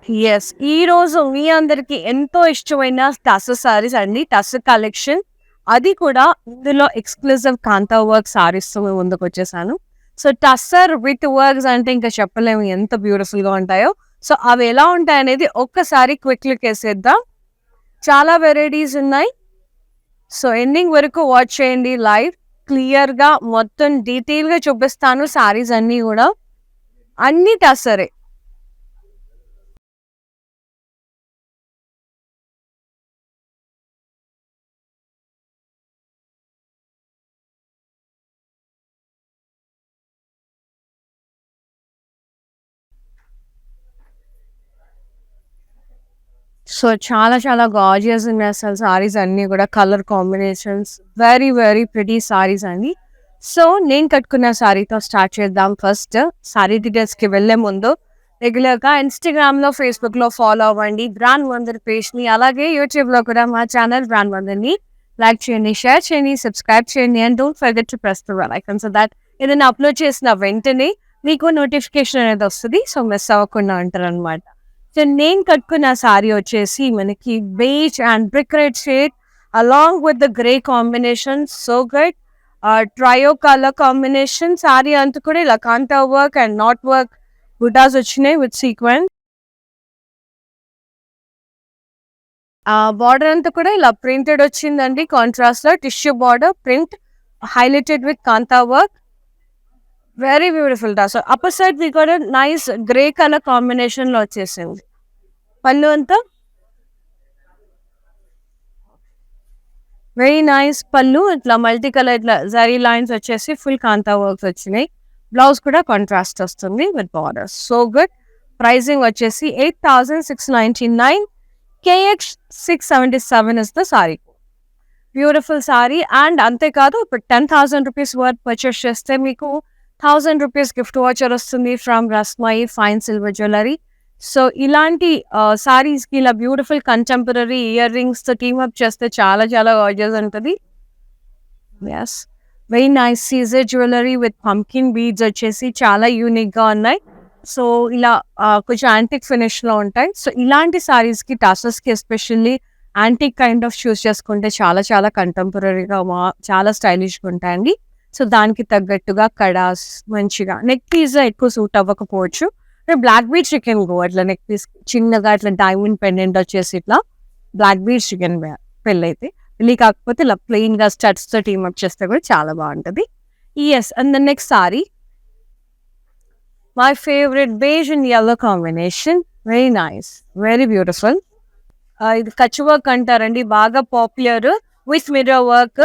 Yes. ఈరోజు మీ అందరికి ఎంతో ఇష్టమైన టస్సర్ సారీస్ అండి. టస్సర్ కలెక్షన్. అది కూడా ఇందులో ఎక్స్‌క్లూజివ్ కాంతా వర్క్ సారీస్‌తో మీ ముందుకొచ్చేసాను. సో, టస్సర్ విత్ వర్క్స్ అంటే ఇంకా చెప్పలేము ఎంత బ్యూటిఫుల్‌గా ఉంటాయో. సో, అవి ఎలా ఉంటాయనేది ఒక్కసారి క్విక్ లుక్ ఏసేద్దాం. చాలా వెరైటీస్ ఉన్నాయి. సో, ఎండింగ్ వరకు వాచ్ చేయండి లైవ్. క్లియర్‌గా మొత్తం డీటెయిల్‌గా చూపిస్తాను సారీస్ అన్నీ గూడా. అన్నీ టస్సరే. సో, చాలా చాలా గార్జియస్ ఉన్నాయి అసలు సారీస్ అన్నీ గూడా. Colour combinations very very pretty saris అండి. సో, నేను కట్టుకున్న సారీతో స్టార్ట్ చేద్దాం ఫస్ట్. సారీ డీటెయిల్స్‌కి వెళ్ళే ముందు రెగ్యులర్‌గా ఇన్‌స్టాగ్రామ్‌లో, ఫేస్‌బుక్‌లో ఫాలో అవ్వండి. బ్రాండ్ వందర్ పేజ్‌ని. అలాగే యూట్యూబ్‌లో కూడా మా ఛానల్ బ్రాండ్ వందర్‌ని లైక్ చేయండి, షేర్ చేయండి, సబ్స్క్రైబ్ చేయండి. And don't forget to press the bell icon so that ఏదైనా అప్‌లోడ్ చేసిన వెంటనే మీకు నోటిఫికేషన్ అనేది వస్తది. సో, మిస్ అవ్వకుండా ఉంటారనమాట. సో, నేను కట్టుకున్న సారీ వచ్చేసి మనకి beige and brick red shade along with the grey combination so good. Trio colour combination sorry అంతా కూడా ఇలా కాంతా వర్క్ అండ్ నాట్ వర్క్ బుటాస్ వచ్చినాయి విత్ సీక్వెన్స్. బార్డర్ అంతా కూడా ఇలా ప్రింటెడ్ వచ్చిందండి. కాంట్రాస్ట్ లో tissue border print highlighted with kantha work. Very beautiful టాస్. అప్పర్ సైడ్ మీకు కూడా నైస్ గ్రే కలర్ కాంబినేషన్ లో వచ్చేసింది. పళ్ళు అంతా వెరీ నైస్ పళ్ళు. ఇట్లా మల్టీ కలర్ ఇట్లా జరీ లైన్స్ వచ్చేసి ఫుల్ కాంతా వర్క్స్ వచ్చినాయి. బ్లౌజ్ కూడా కాంట్రాస్ట్ వస్తుంది with borders. So good. Pricing వచ్చేసి 8699. KX 677 is the sari. Beautiful sari. And అంతేకాదు ఇప్పుడు 10,000 రూపీస్ వర్త్ పర్చేస్ చేస్తే మీకు 1000 రూపీస్ గిఫ్ట్ వాచర్ వస్తుంది from Rasmayi fine silver jewellery. So ఇలాంటి సారీస్కి ఇలా బ్యూటిఫుల్ కంటెంపరరీ ఇయర్ రింగ్స్తో టీమప్ చేస్తే చాలా చాలా గార్జియస్ ఉంటుంది. Yes, very nice Caesar jewellery with pumpkin beads వచ్చేసి చాలా యూనిక్గా ఉన్నాయి. సో ఇలా కొంచెం యాంటిక్ ఫినిష్లో ఉంటాయి. సో ఇలాంటి సారీస్కి టాసర్స్కి ఎస్పెషల్లీ యాంటిక్ కైండ్ ఆఫ్ చూస్ చేసుకుంటే చాలా చాలా కంటెంపరరీగా చాలా స్టైలిష్గా ఉంటాయండి. సో దానికి తగ్గట్టుగా కడాస్ మంచిగా నెక్ పీస్ ఎక్కువ సూట్ అవ్వకపోవచ్చు. బ్లాక్ బీడ్ చికెన్ గో అట్లా నెక్ పీస్ చిన్నగా ఇట్లా డైమండ్ పెండెంట్ వచ్చేసి ఇట్లా బ్లాక్ బీడ్ చికెన్ పెళ్ళి అయితే పెళ్ళి కాకపోతే ఇలా ప్లెయిన్ గా స్టడ్స్ తో టీమ్ అప్ చేస్తే కూడా చాలా బాగుంటది. Yes, and the next sari my favourite beige and yellow combination. Very nice, very beautiful. ఇది కచ్ వర్క్ అంటారండి, బాగా పాపులర్ విత్ మిర్రర్ వర్క్.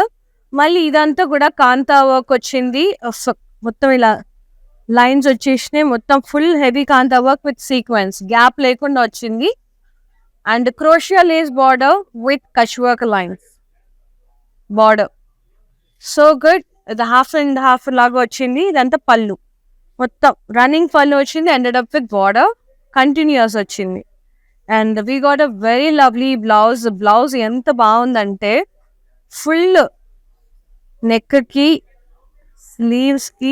మళ్ళీ ఇదంతా కూడా కాంతా వర్క్ వచ్చింది. మొత్తం ఇలా లైన్స్ వచ్చేసినాయి. మొత్తం full heavy kantha work with sequence gap లేకుండా వచ్చింది. And crochet lace border with Kutch work lines border. So good. ఇది హాఫ్ అండ్ హాఫ్ లాగా వచ్చింది. ఇదంతా పళ్ళు మొత్తం రన్నింగ్ పళ్ళు వచ్చింది. Ended up with border continuous వచ్చింది. And we got a very lovely blouse. Blouse ఎంత బాగుందంటే ఫుల్ నెక్కి స్లీవ్స్కి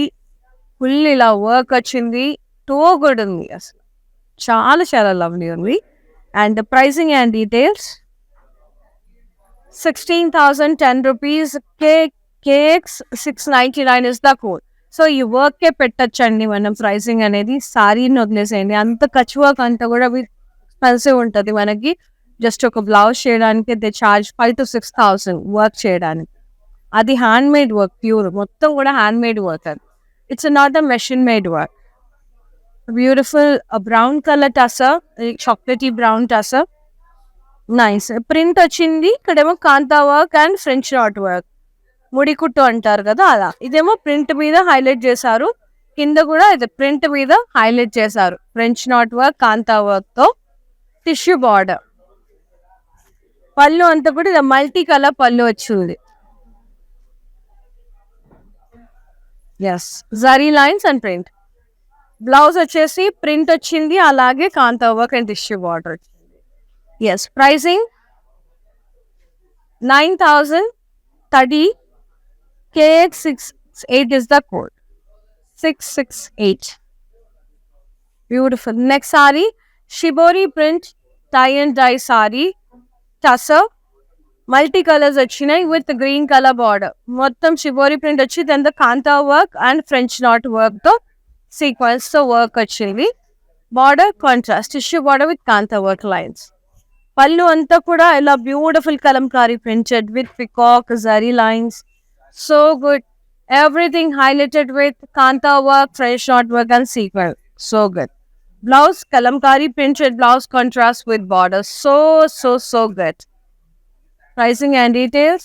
ఫుల్ ఇలా వర్క్ వచ్చింది. టో గుడ్ ఉంది అసలు. చాలా చాలా లవ్లీ ఉంది. And pricing and details 16,010 rupees. KX 699 is the code. So ఈ వర్కే పెట్టచ్చండి మనం. ప్రైసింగ్ అనేది సారీని వదిలేసేయండి. అంత కచ్ వర్క్ అంతా కూడా ఎక్స్పెన్సివ్ ఉంటుంది మనకి. జస్ట్ ఒక బ్లౌజ్ చేయడానికి దే చార్జ్ 5,000 to 6,000 వర్క్ చేయడానికి. అది హ్యాండ్ మేడ్ వర్క్ ప్యూర్, మొత్తం కూడా హ్యాండ్ మేడ్ వర్క్. అది it's not a machine made work. Beautiful brown colour tussar, chocolatey brown tussar. Nice print వచ్చింది. ఇక్కడేమో kantha work and French knot work, ముడికుట్టు అంటారు కదా అలా. ఇదేమో ప్రింట్ మీద హైలైట్ చేశారు. కింద కూడా ఇది ప్రింట్ మీద హైలైట్ చేశారు. French knot work kantha work తో టిష్యూ బార్డర్. పళ్ళు అంతా కూడా ఇది మల్టీ కలర్ పళ్ళు వచ్చింది. Yes, zari lines and print. Blouse వచ్చేసి ప్రింట్ వచ్చింది, అలాగే kantha work and tissue border. Yes, pricing 9,030. KX668 is the code. 668. Beautiful. Next sari shibori print tie and dye sari tussar multi colours వచ్చినాయి with green colour border. మొత్తం shibori print వచ్చి దాంతో kantha work and French knot work తో sequence తో work వచ్చింది. Border contrast tissue border with kantha work lines. Pallu అంతా కూడా ఇలా beautiful Kalamkari printed with peacock zari lines. So good. Everything highlighted with kanta work, French knot work and sequin. So good. Blouse kalamkari printed blouse contrast with borders. So good. Pricing and details.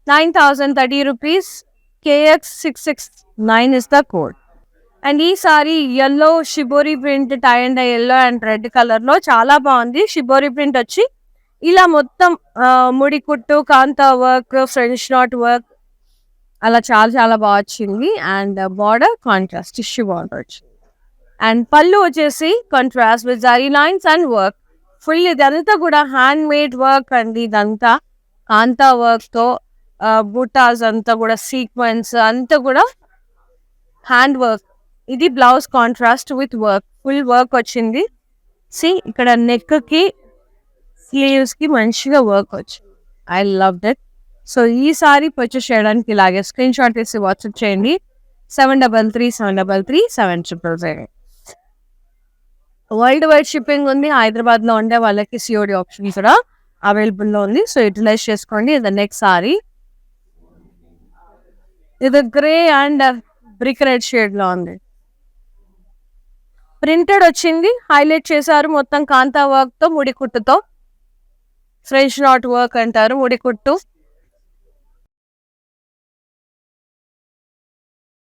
9,030 rupees. KX669 is the code. And ఈ sari yellow shibori print tie and yellow and red colour లో చాలా బాగుంది. Shibori print వచ్చి ఇలా మొత్తం ముడి కుట్టు కాంతా work french knot work అలా చాలా చాలా బాగా వచ్చింది. And border contrast tissue border వచ్చింది. అండ్ పళ్ళు వచ్చేసి contrast with zari lines and work. Full ఇదంతా కూడా హ్యాండ్ మేడ్ వర్క్ అండి. ఇదంతా కాంతా వర్క్ తో బూటాస్ అంతా కూడా సీక్వెన్స్ అంతా కూడా హ్యాండ్ వర్క్. ఇది blouse contrast with work full work వచ్చింది. సి ఇక్కడ నెక్ కి స్లీవ్స్ కి మంచిగా వర్క్ వచ్చింది. I love that. సో ఈ సారీ పర్చేస్ చేయడానికి ఇలాగే స్క్రీన్ షాట్ తీసి వాట్సాప్ చేయండి. 733733 వరల్డ్ వైడ్ షిప్పింగ్ ఉంది. హైదరాబాద్ లో ఉండే వాళ్ళకి సిఓడి ఆప్షన్ కూడా అవైలబుల్ లో ఉంది. సో యూటిలైజ్ చేసుకోండి. ఇది నెక్స్ట్ సారీ. ఇది grey and brick red shade లో ఉంది. ప్రింటెడ్ వచ్చింది. హైలైట్ చేశారు మొత్తం కాంతా వర్క్ తో ముడి కుట్టుతో. ఫ్రెంచ్ నాట్ వర్క్ అంటారు ముడి కుట్టు.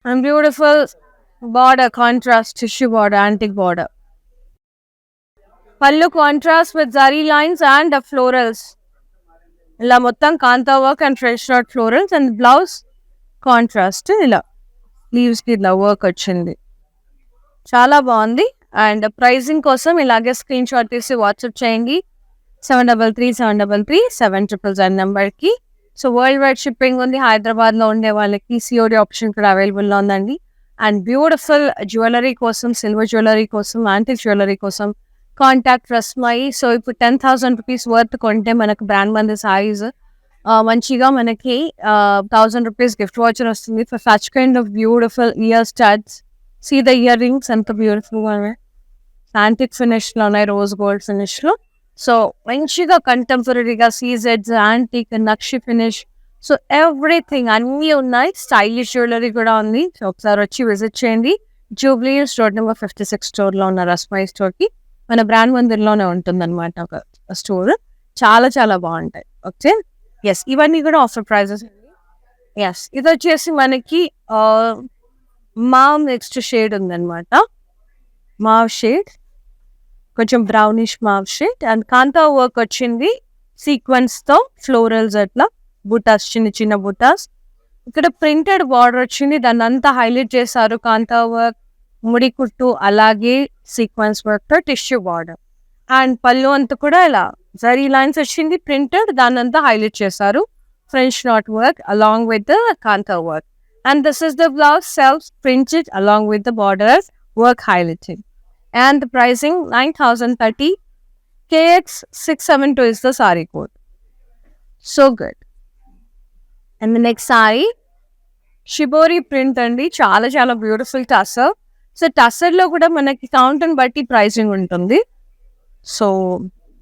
And beautiful border contrast tissue border antique border. Pallu contrast with zari lines and florals. ఇలా మొత్తం kantha work and French knot florals. And blouse contrast ఇలా స్లీవ్స్ కి ఇలా వర్క్ వచ్చింది. చాలా బాగుంది. అండ్ ప్రైజింగ్ కోసం ఇలాగే స్క్రీన్ షాట్ తీసి వాట్సాప్ చేయండి 733733 నెంబర్కి. సో వరల్డ్ వైడ్ షిప్పింగ్ ఉంది. హైదరాబాద్లో ఉండే వాళ్ళకి సిఓడి ఆప్షన్ కూడా అవైలబుల్లో ఉందండి. అండ్ బ్యూటిఫుల్ జ్యువెలరీ కోసం, సిల్వర్ జ్యువెలరీ కోసం, యాంటిక్ జ్యువెలరీ కోసం కాంటాక్ట్ రస్మయి. సో ఇప్పుడు 10,000 రూపీస్ వర్త్ కొంటే మనకు బ్రాండ్ మంది సారీస్ మంచిగా మనకి 1,000 రూపీస్ గిఫ్ట్ వాచర్ వస్తుంది for such kind of beautiful ear studs. See the earrings ఎంత బ్యూటిఫుల్ గా ఉన్నాయి. యాంటిక్ ఫినిష్ లో ఉన్నాయి, రోజ్ గోల్డ్ ఫినిష్ లో. సో మంచిగా కంటెంపరీగా సీజెడ్స్ antique nakshi finish. So everything అన్నీ ఉన్నాయి. స్టైలిష్ జ్యువెలరీ కూడా ఉంది. సో ఒకసారి వచ్చి విజిట్ చేయండి. జూబ్లీ స్టోర్ నెంబర్ 56 స్టోర్ లో ఉన్న రస్మై స్టోర్ కి మన బ్రాండ్ మందిర్లోనే ఉంటుంది అనమాట ఒక స్టోర్. చాలా చాలా బాగుంటాయి. ఓకే. ఎస్, ఇవన్నీ కూడా ఆఫర్ ప్రైజెస్. ఎస్, ఇది వచ్చేసి మనకి మావ్ నెక్స్ట్ షేడ్ ఉందన్నమాట. మావ్ షేడ్ కొంచెం brownish mauve shade. And kantha work వచ్చింది సీక్వెన్స్ తో ఫ్లోరల్స్ అట్లా బుటాస్, చిన్న చిన్న బుటాస్. ఇక్కడ ప్రింటెడ్ బార్డర్ వచ్చింది. దాన్ని అంతా హైలైట్ చేశారు. కాంతా వర్క్, ముడి కుట్టు, అలాగే సీక్వెన్స్ వర్క్ తో టిష్యూ బార్డర్. అండ్ పళ్ళు అంతా కూడా ఇలా జరీ లైన్స్ వచ్చింది ప్రింటెడ్. దాన్ని అంతా హైలైట్ చేశారు. French knot work along with the kantha work. And this is the blouse self printed along with the borders work highlighted. And the pricing 9,030. KX672 is the saree code. So good. And the next saree, shibori print అండి. చాలా చాలా beautiful tussar. So tussar లో కూడా మనకి count ని బట్టి pricing ఉంటుంది. So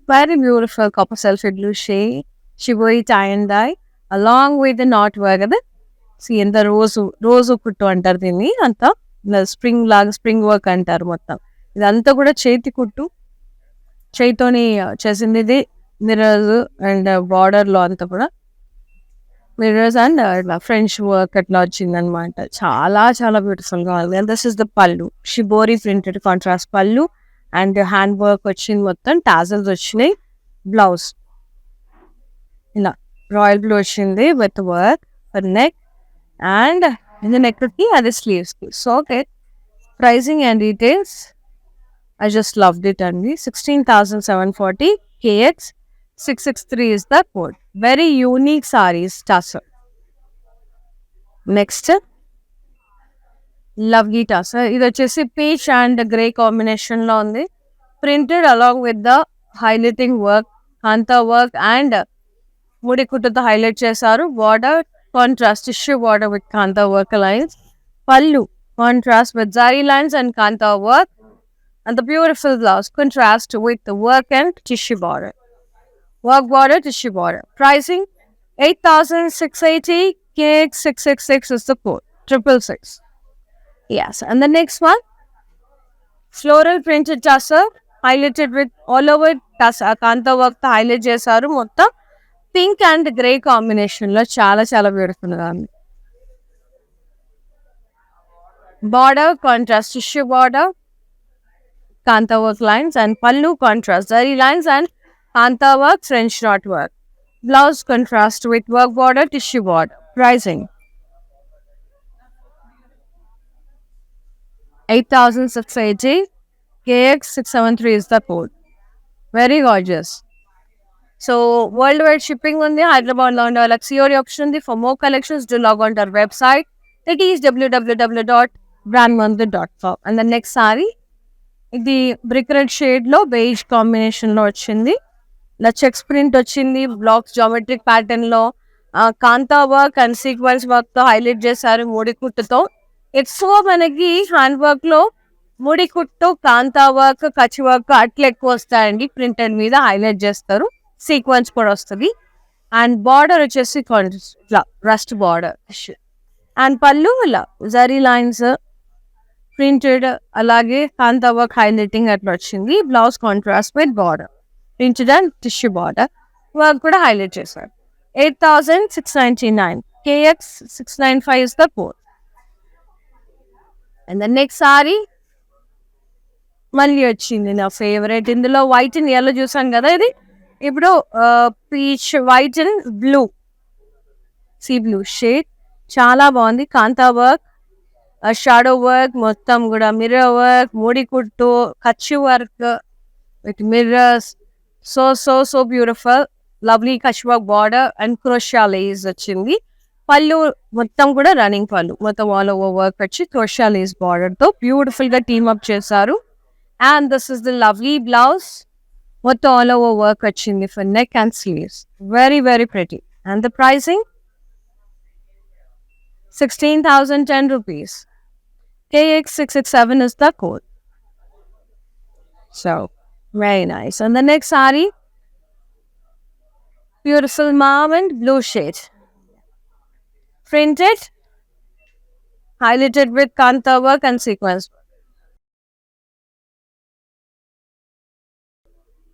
very beautiful copper self blue shade shibori tie and dye along with the knot work కదా. ఎంత రోజు కుట్టు అంటారు దీన్ని. అంతా స్ప్రింగ్ లాగా స్ప్రింగ్ వర్క్ అంటారు మొత్తం. ఇదంతా కూడా చేతి కుట్టు, చేతితోని చేసింది. ఇది మిర్రర్స్ అండ్ బార్డర్ లో అంతా కూడా మిర్రర్స్ అండ్ ఇట్లా ఫ్రెంచ్ వర్క్ అట్లా వచ్చింది అనమాట. చాలా చాలా బ్యూటిఫుల్ గా ఉంది. అండ్ దిస్ ఇస్ ద పళ్ళు, షిబోరి ప్రింటెడ్ కాంట్రాస్ట్ పళ్ళు. అండ్ హ్యాండ్ వర్క్ వచ్చింది మొత్తం, టాజల్స్ వచ్చినాయి. బ్లౌజ్ ఇలా రాయల్ బ్లూ వచ్చింది with work for neck. And ఇది నెక్ కి, అది స్లీవ్స్ కి. So okay, pricing and details. I just loved it అండి. 16,740. KX663 is the code. Very unique sarees tassel. Next, lovely tassel. ఇది వచ్చేసి పీచ్ అండ్ గ్రే కాంబినేషన్ లో ఉంది. printed along with the highlighting work, kanta work and mudi kuttuto highlight chesaru. Border contrast tissue border with kanta work lines. Pallu contrast with zari lines and kanta work, and the beautiful blouse contrast with the work and tissue border. Work border, tissue border. Pricing 8,680, KX666 is the code. 666. Yes, and the next one, floral printed tussar highlighted with all over tussar kanta work తో highlight చేశారు. మొత్తం pink and grey combination లో చాలా చాలా beautiful గా ఉంది. Border contrast tissue border, kanta work lines, and pallu contrast zari lines and kanta work French knot work. Blouse contrast with work border, tissue border. Pricing 8,680, KX673 is the code. Very gorgeous. So worldwide shipping on the Hyderabad lo unde వాళ్ళకి COD option ఉంది. For more collections, do log on to our website. It is www.brandmandir.com. And the next saree, ఇది brick red shade లో beige combination లో వచ్చింది. ఇలా checks print వచ్చింది, blocks geometric pattern లో కాంతా work and sequence work తో highlight చేశారు ముడి కుట్టుతో. ఎక్కువ మనకి హ్యాండ్ వర్క్ లో ముడి కుట్టు, కాంతా వర్క్, కచ్ వర్క్ అట్లా ఎక్కువ వస్తాయండి. ప్రింటెడ్ మీద హైలైట్ చేస్తారు, సీక్వెన్స్ కూడా వస్తుంది. అండ్ బార్డర్ వచ్చేసి ఇట్లా రస్ట్ బార్డర్ అండ్ పళ్ళు ఇలా జరీ లైన్స్ ప్రింటెడ్, అలాగే కాంతా వర్క్ హైలైటింగ్ అట్లా వచ్చింది. Blouse contrast with border, printed and tissue border work కూడా హైలైట్ చేశారు. 8,699, KX695 is the code. And the next sorry మళ్ళీ వచ్చింది నా ఫేవరెట్. ఇందులో వైట్ అండ్ ఎల్లో చూసాను కదా, ఇది ఇప్పుడు peach white and blue, sea blue shade చాలా బాగుంది. కాంతా వర్క్, షాడో వర్క్, మొత్తం కూడా మిర్రర్ వర్క్, ముడి కుట్టు, Kutch work with mirrors. So so so beautiful, lovely Kutch work border and crochet lace వచ్చింది. పళ్ళు మొత్తం కూడా రన్నింగ్ పళ్ళు, మొత్తం ఆల్ ఓవర్ వర్క్ వచ్చి క్రోషియా లేస్ బార్డర్ తో బ్యూటిఫుల్ గా టీమ్ అప్ చేశారు. And this is the lovely blouse, మొత్తం ఆల్ ఓవర్ వర్క్ వచ్చింది for neck and sleeves. Very very pretty. And the pricing 16,010 rupees. KX667 is the code. So, very nice. And the next saree, beautiful mauve and blue shade. Printed, highlighted with kanta work and sequence.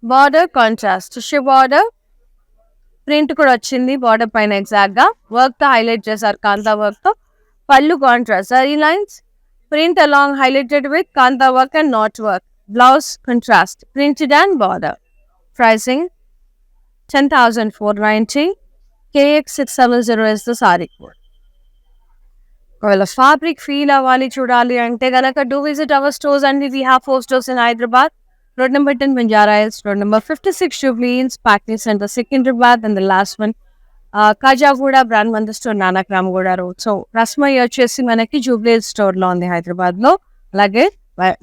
Border contrast, tissue border. Print కూడా వచ్చింది border పైన exact గా. Work తో highlight చేశారు kantha work తో. Pallu contrast zari lines, print along highlighted with kantha work and knot work. Blouse contrast, printed and border. Pricing 10,490, KX670 is the saree code. ఒకవేళ fabric feel అవ్వాలి, చూడాలి అంటే కనుక do visit our stores and we have 4 stores in Hyderabad. Road number 10 Banjara Hills, road number 56 Jubilees, Packing Center, Secunderabad, and the last one Kajagoda, Brand Mandir store, Nanakramgoda road. So Rasmai వచ్చేసి మనకి Jubilee Hills store లో ఉంది హైదరాబాద్ లో, అలాగే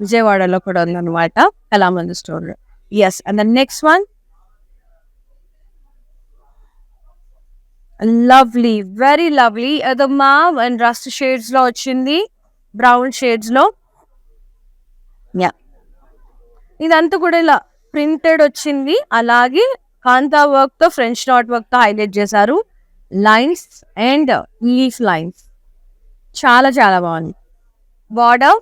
విజయవాడలో కూడా ఉంది అనమాట Kalamandir store. Yes. And the next one, lovely, very lovely, అది మావ్ అండ్ రస్ట్ షేడ్స్ లో వచ్చింది, బ్రౌన్ షేడ్స్ లో. యా, ఇదంతా కూడా ఇలా ప్రింటెడ్ వచ్చింది, అలాగే కాంతా వర్క్ తో ఫ్రెంచ్ నాట్ వర్క్ తో హైలైట్ చేశారు. లైన్స్ అండ్ లీఫ్ లైన్స్ చాలా చాలా బాగుంది. బార్డర్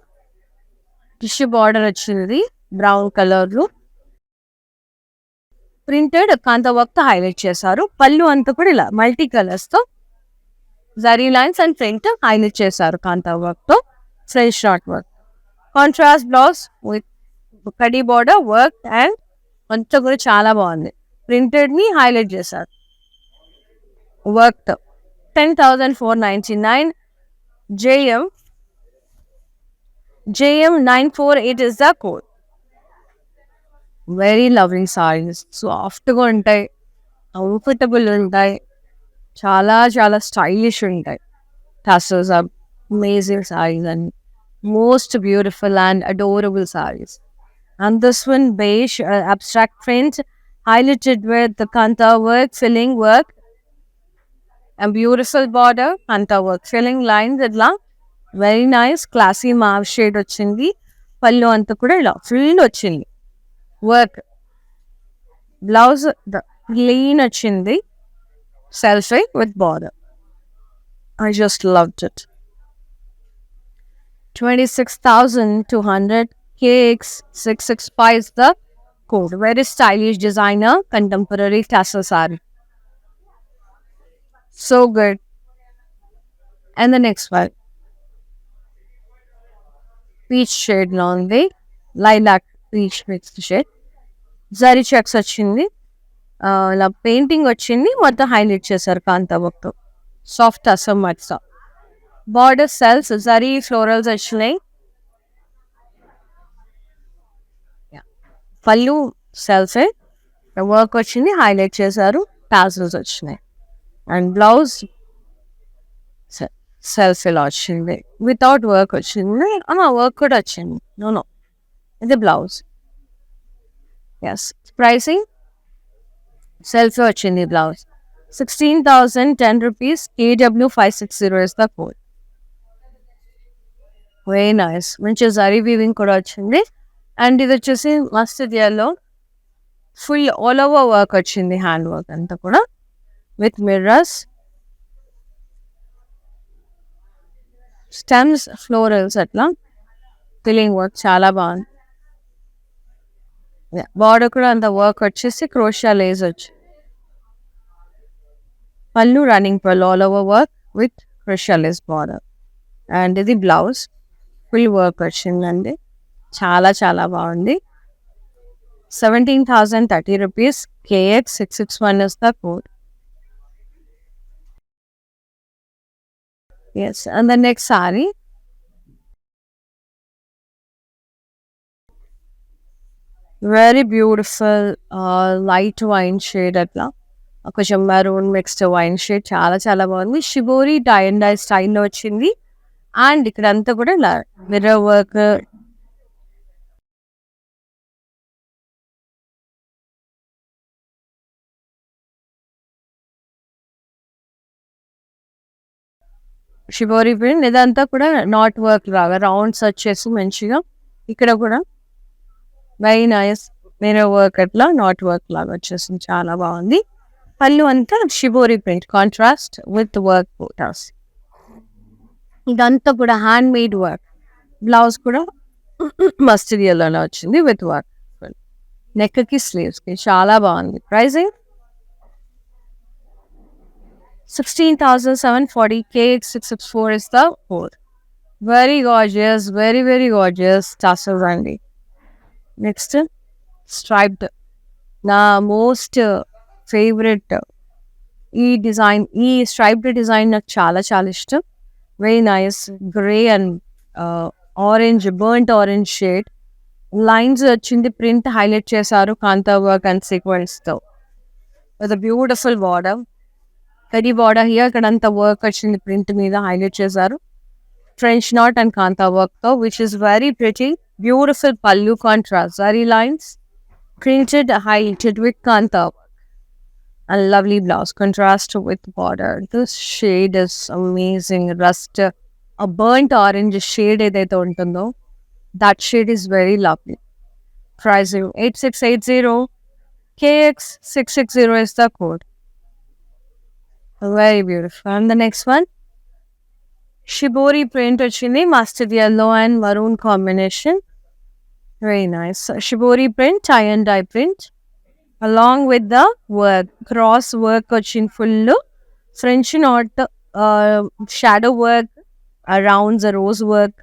టిష్యూ బార్డర్ వచ్చింది బ్రౌన్ కలర్ లో, ప్రింటెడ్ కాంతా వర్క్ తో హైలైట్ చేశారు. పళ్ళు అంతా కూడా ఇలా మల్టీ కలర్స్ తో zari lines and print highlight చేశారు కాంతా వర్క్ తో French knot work. Contrast blouse with khadi border work and అంతా కూడా చాలా బాగుంది. ప్రింటెడ్ ని హైలైట్ చేశారు వర్క్ తో. 10,499, JM948 is the code. Very lovely saris, సాఫ్ట్గా ఉంటాయి, కంఫర్టబుల్ ఉంటాయి, చాలా చాలా స్టైలిష్ ఉంటాయి. Tassels are amazing saris and most beautiful and adorable saris. And this one beige abstract print highlighted with the kanta work, filling work, and beautiful border, kanta work, filling lines itla very nice, classy mauve shade వచ్చింది. పళ్ళు అంతా కూడా ఇలా full వచ్చింది work. Blouse clean వచ్చింది, selfie with border. I just loved it. 26,200 KX665 is the code. Very stylish designer, contemporary tassel saree. So good. And the next one, peach shade ఉంది, lilac peach mixed shade. Zari checks వచ్చింది, ఇలా painting వచ్చింది, మొత్తం highlight చేశారు కాంతా వర్క్తో. Soft Assam మట్స border సెల్స్ zari florals వచ్చినాయి. పళ్ళు సెల్సే వర్క్ వచ్చింది, హైలైట్ చేశారు, టాజల్స్ వచ్చినాయి. అండ్ బ్లౌజ్ సెల్ఫ్ ఇలా వచ్చింది, వితౌట్ వర్క్ వచ్చింది. వర్క్ కూడా వచ్చింది, నో ఇది బ్లౌజ్. ఎస్, ప్రైసింగ్ సెల్ఫ్ వచ్చింది blouse. 16,010 rupees, KW560 is the code. Very nice, మంచి జరీ వీవింగ్ కూడా వచ్చింది. అండ్ ఇది వచ్చేసి mustard yellow, full all over work వచ్చింది, హ్యాండ్ వర్క్ అంతా కూడా విత్ మిర్రర్స్, స్టెమ్స్, ఫ్లోరల్స్, అట్లా ఫిల్లింగ్ వర్క్ చాలా బాగుంది. బార్డర్ కూడా అంత వర్క్ వచ్చేసి క్రోషియా లేస్ వచ్చి, పళ్ళు రన్నింగ్ పళ్ళు, all over work with క్రోషియా lace border. And ఇది బ్లౌజ్ ఫుల్ వర్క్ వచ్చిందండి, చాలా చాలా బాగుంది. 17,030 rupees, KX661 is the code. Yes, and the next saree, very beautiful light wine shade అట్లా కొంచెం మెరూన్ మిక్స్డ్ వైన్ షేడ్, చాలా చాలా బాగుంది. షిబోరి డై అండ్ డై స్టైల్లో వచ్చింది. అండ్ ఇక్కడ అంతా కూడా మిర్రర్ వర్క్, షిబోరి ప్రింట్, ఇదంతా కూడా నాట్ వర్క్ లాగా రౌండ్స్ వచ్చేసి మంచిగా, ఇక్కడ కూడా వెరీ నైస్ మిర్రర్ వర్క్, అట్లా నాట్ వర్క్ లాగా వచ్చేసింది, చాలా బాగుంది. పళ్ళు అంతా shibori print contrast with work butas, ఇదంతా కూడా హ్యాండ్ మేడ్ వర్క్. బ్లౌజ్ కూడా మస్టర్డ్ ఎల్లోనే వచ్చింది విత్ వర్క్, నెక్కి స్లీవ్స్కి చాలా బాగుంది. Pricing 16,740, KX664 is the code. Very gorgeous, very very gorgeous tassels అండి. నెక్స్ట్ స్ట్రైప్డ్, నా మోస్ట్ ఫేవరెట్ ఈ డిజైన్, ఈ స్ట్రైప్డ్ డిజైన్ నాకు చాలా చాలా ఇష్టం. Very nice grey and orange, burnt orange shade, lines వచ్చింది, ప్రింట్ హైలైట్ చేశారు కాంతా వర్క్ అండ్ సీక్వెన్స్తో with beautiful border. Kadi border here, ఇక్కడ అంతా వర్క్ వచ్చింది, ప్రింట్ మీద హైలైట్ చేశారు, ఫ్రెంచ్ నాట్ అండ్ కాంతా వర్క్తో, which is very pretty. Beautiful pallu contrast, zari lines printed highlighted with kanta work, and lovely blouse contrast with border. This shade is amazing, rust, a burnt orange shade edaithe untundo, that shade is very lovely. Pricing 8680, KX660 is the code. Very beautiful. And the next one, shibori print ochindi, mustard yellow and maroon combination. Very nice. Shibori print, tie and dye print, along with the work, cross work వచ్చింది full, French knot, shadow work around the rose work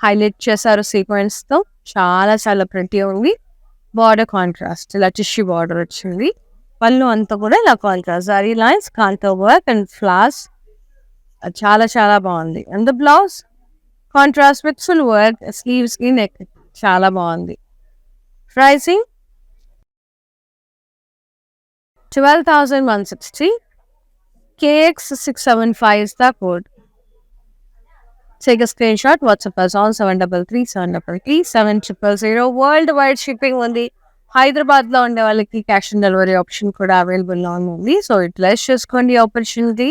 highlight చేశారు సీక్వెన్స్తో, చాలా చాలా pretty ఉంది. Border contrast, ఇలా tissue border వచ్చింది, పళ్ళు అంతా కూడా ఇలా contrast, zari lines, kantha work and flowers, చాలా చాలా బాగుంది. And the blouse contrast with full work, స్లీవ్స్కి నెక్, చాలా బాగుంది. Pricing 12,160, KX675 is the code. Take a screenshot, WhatsApp us on 733 world wide shipping ఉంది. హైదరాబాద్ లో ఉండే వాళ్ళకి క్యాష్ ఆన్ డెలివరీ ఆప్షన్ కూడా అవైలబుల్ గా ఉంది. సో యూటిలైజ్ చేసుకోండి opportunity.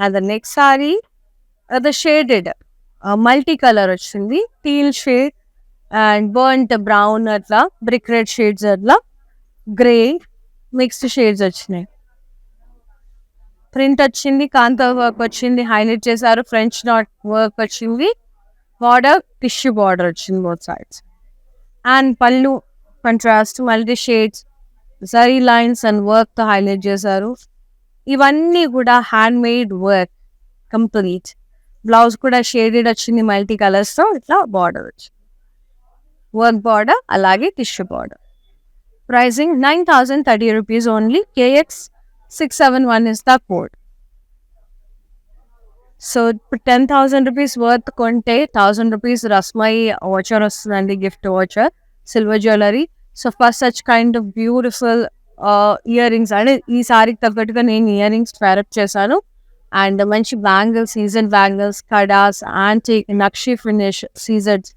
And the next sorry అది షేడెడ్ మల్టీ కలర్ వచ్చింది, teal shade and burnt brown, అట్లా బ్రిక్ రెడ్ షేడ్స్, అట్లా గ్రే మిక్స్డ్ షేడ్స్ వచ్చినాయి. ప్రింట్ వచ్చింది, కాంతా వర్క్ వచ్చింది, హైలైట్ చేశారు, ఫ్రెంచ్ నాట్ వర్క్ వచ్చింది, బార్డర్ టిష్యూ బార్డర్ వచ్చింది బోత్ సైడ్స్. అండ్ పళ్ళు contrast multi shades, zari lines and work తో హైలైట్ చేశారు. ఇవన్నీ కూడా hand made work complete. Blouse కూడా షేడెడ్ వచ్చింది మల్టీ కలర్స్ తో, ఇట్లా బార్డర్ వచ్చింది, వర్క్ బార్డర్ అలాగే tissue border. Pricing 9,030 rupees only. KX671 is the code. So ఇప్పుడు 10,000 rupees వర్త్ కొంటే 1,000 rupees రస్మై వాచర్ వస్తుందండి, gift voucher, silver jewellery. So first such kind of beautiful ear rings, అంటే ఈ సారీకి తగ్గట్టుగా నేను ఇయర్ రింగ్స్ ఫేరప్ చేశాను. అండ్ మంచి bangles, season bangles, kadas, antique, nakshi finish, సీజర్స్,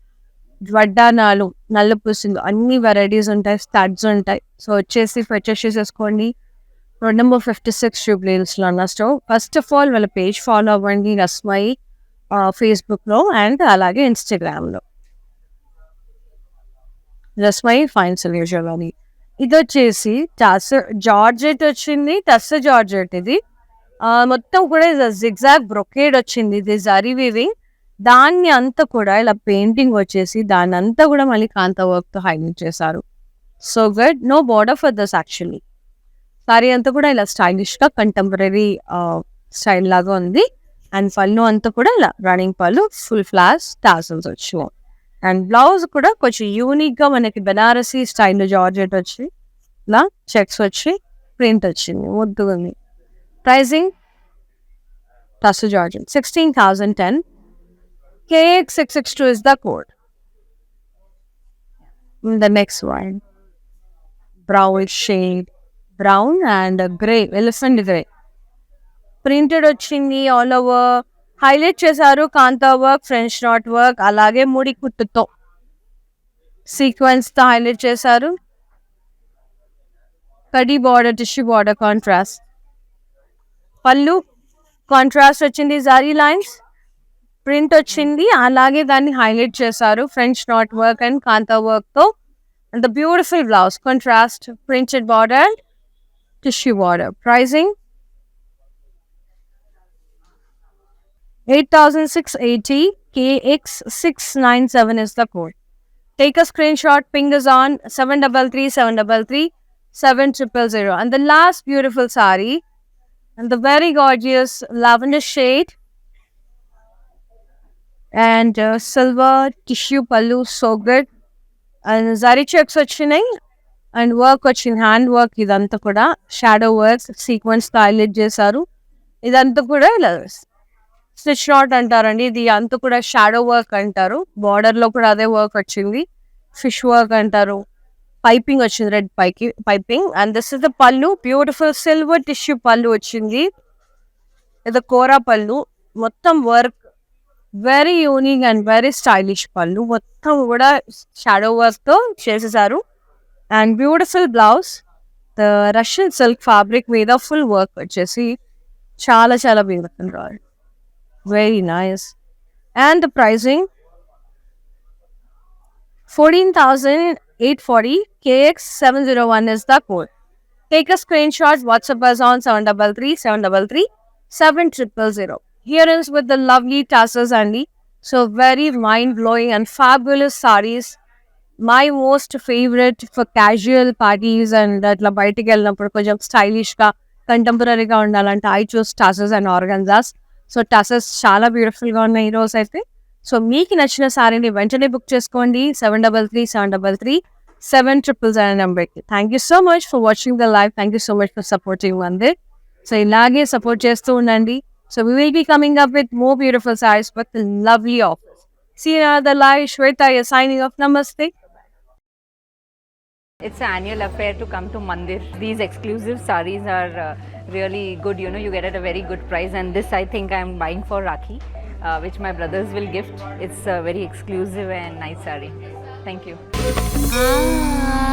వడ్డానాలు, నల్ల పూసింది, అన్ని వెరైటీస్ ఉంటాయి, స్టడ్స్ ఉంటాయి. సో వచ్చేసి పర్చేస్ చేసేసుకోండి. రోడ్ నెంబర్ 56 జూబ్లీహిల్స్లో ఉన్న స్టోర్. ఫస్ట్ ఆఫ్ ఆల్ వాళ్ళ పేజ్ ఫాలో అవ్వండి, రస్మై ఫేస్బుక్లో అండ్ అలాగే ఇన్స్టాగ్రామ్లో, రస్మై ఫైన్ సొల్యూషన్ అని. ఇది వచ్చేసి జార్జెట్ వచ్చింది, టస్సర్ జార్జెట్. ఇది మొత్తం కూడా జిగ్జాగ్ బ్రొకేడ్ వచ్చింది, ఇది జరీ వీవింగ్. దాన్ని అంతా కూడా ఇలా పెయింటింగ్ వచ్చేసి దాన్ని అంతా కూడా మళ్ళీ కాంతా వర్క్ తో హైలైట్ చేశారు. So good, no border for this actually. Sari అంతా కూడా ఇలా స్టైలిష్ గా కంటెంపరీ స్టైల్ లాగా ఉంది. అండ్ పళ్ళు అంతా కూడా ఇలా రన్నింగ్ పళ్ళు, ఫుల్ ఫ్లాస్ టాసల్స్ వచ్చి. అండ్ బ్లౌజ్ కూడా కొంచెం యూనిక్ గా మనకి బెనారసీ స్టైల్లో జార్జెట్ వచ్చి ఇలా చెక్స్ వచ్చి ప్రింట్ వచ్చింది, ముద్దుగా ఉంది. Pricing tussar georgette 16,010. KX662 is the code. The next one, brownish shade, brown and grey, elephant grey. Printed వచ్చింది, ఆల్ ఓవర్ హైలైట్ చేశారు, kantha work, french knot work, అలాగే ముడి కుట్టుతో సీక్వెన్స్ తో హైలైట్ చేశారు. Kadi border, tissue border contrast. Pallu contrast వచ్చింది, zari lines print వచ్చింది, అలాగే దాన్ని హైలైట్ చేశారు, French knot work and kantha work తో. And the beautiful blouse contrast, printed border, tissue border. Pricing 8,680. KX697 is the code. Take a screenshot, ping us on 733 and the last beautiful sari and the very gorgeous lavender shade and silver tissue pallu, so good. And zari checks వచ్చినాయి and work వచ్చింది, hand work. ఇదంతా కూడా shadow work, sequence highlight చేశారు. ఇదంతా కూడా ఇలా stitch not అంటారండి, ఇది అంతా కూడా షాడో వర్క్ అంటారు. బార్డర్ లో కూడా అదే వర్క్ వచ్చింది, ఫిష్ వర్క్ అంటారు. పైపింగ్ వచ్చింది, red piping. And this is the pallu, beautiful silver tissue pallu వచ్చింది. ఇది కోరా పళ్ళు, మొత్తం work, very unique and very stylish pallu, మొత్తం కూడా షాడో వర్క్ తో చేసేసారు. And beautiful blouse, the Russian silk fabric మీద ఫుల్ వర్క్ వచ్చేసి చాలా చాలా beautiful, very nice. And the pricing 14,840. KX701 is the code. Take a screenshot, WhatsApp us on 733 Earrings with the lovely tassels and so very mind-blowing and fabulous sarees. My most favorite for casual parties and అట్లా బయటికి వెళ్ళినప్పుడు కొంచెం stylish గా contemporary గా ఉండాలంటే I choose tassels and organzas. So tassels చాలా beautiful గా ఉన్నాయి ఈ రోజు అయితే. సో మీకు నచ్చిన సారీని వెంటనే బుక్ చేసుకోండి 733 నెంబర్కి. Thank you so much for watching the live. Thank you so much for supporting Mandir. So ఇలాగే సపోర్ట్ చేస్తూ ఉండండి. So we will be coming up with more beautiful sarees with lovely offers. See you in another live. Shweta, you're signing off. Namaste. It's an annual affair to come to Mandir. These exclusive sarees are really good. You know, you get at a very good price. And this, I think, I'm buying for Rakhi. which my brothers will gift. It's a very exclusive and nice saree. Thank you. Ah